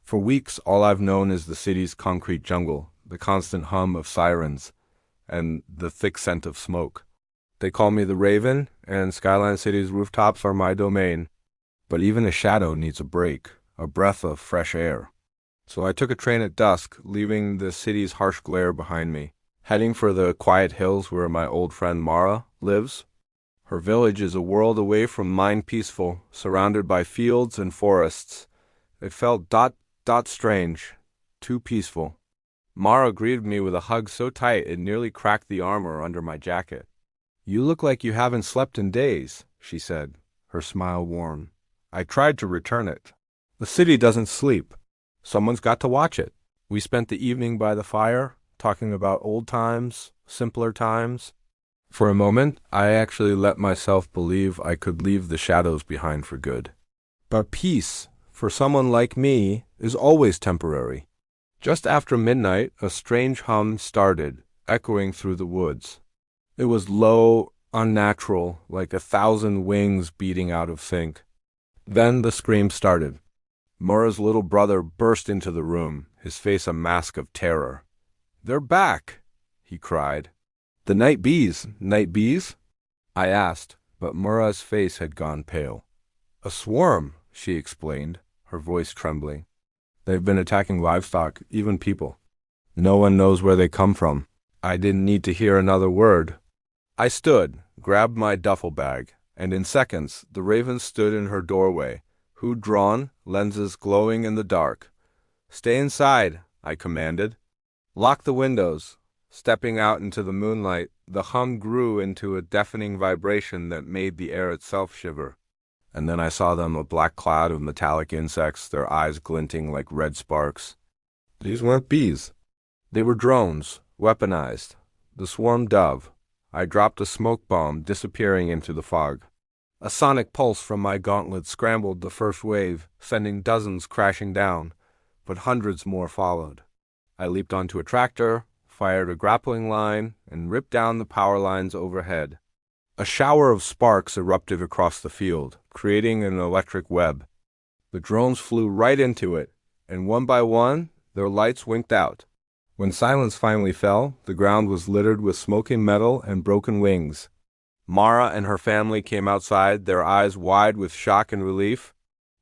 For weeks, all I've known is the city's concrete jungle, the constant hum of sirens, and the thick scent of smoke. They call me the Raven, and Skyline City's rooftops are my domain. But even a shadow needs a break, a breath of fresh air. So I took a train at dusk, leaving the city's harsh glare behind me, heading for the quiet hills where my old friend Mara lives. Her village is a world away from mine, peaceful, surrounded by fields and forests. It felt strange, too peaceful. Mara greeted me with a hug so tight it nearly cracked the armor under my jacket. "You look like you haven't slept in days," she said, her smile warm. I tried to return it. The city doesn't sleep. Someone's got to watch it. We spent the evening by the fire, talking about old times, simpler times. For a moment, I actually let myself believe I could leave the shadows behind for good. But peace, for someone like me, is always temporary. Just after midnight, a strange hum started, echoing through the woods. It was low, unnatural, like 1,000 wings beating out of sync. Then the scream started. Mura's little brother burst into the room, his face a mask of terror. "They're back!" he cried. "The night bees, night bees?" I asked, but Mura's face had gone pale. "A swarm," she explained, her voice trembling. "They've been attacking livestock, even people. No one knows where they come from." I didn't need to hear another word. I stood, grabbed my duffel bag, and in seconds the Raven stood in her doorway, hood drawn, lenses glowing in the dark. "Stay inside," I commanded. "Lock the windows." Stepping out into the moonlight, the hum grew into a deafening vibration that made the air itself shiver. And then I saw them, a black cloud of metallic insects, their eyes glinting like red sparks. These weren't bees. They were drones, weaponized. The swarm dove. I dropped a smoke bomb, disappearing into the fog. A sonic pulse from my gauntlet scrambled the first wave, sending dozens crashing down, but hundreds more followed. I leaped onto a tractor, fired a grappling line, and ripped down the power lines overhead. A shower of sparks erupted across the field, creating an electric web. The drones flew right into it, and one by one, their lights winked out. When silence finally fell, the ground was littered with smoking metal and broken wings. Mara and her family came outside, their eyes wide with shock and relief.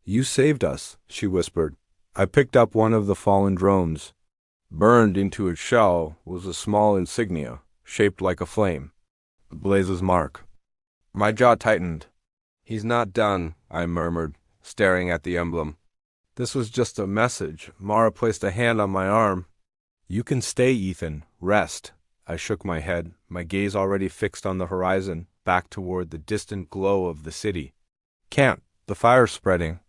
"You saved us," she whispered. I picked up one of the fallen drones. Burned into its shell was a small insignia, shaped like a flame. Blaze's mark. My jaw tightened. "He's not done," I murmured, staring at the emblem. "This was just a message." Mara placed a hand on my arm. "You can stay, Ethan. Rest." I shook my head, my gaze already fixed on the horizon, back toward the distant glow of the city. "Can't. The fire's spreading.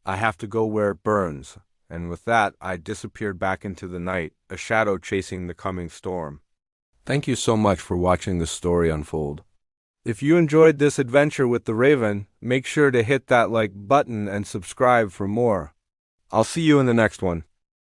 I have to go where it burns." And with that, I disappeared back into the night, a shadow chasing the coming storm. Thank you so much for watching this story unfold. If you enjoyed this adventure with the Raven, make sure to hit that like button and subscribe for more. I'll see you in the next one.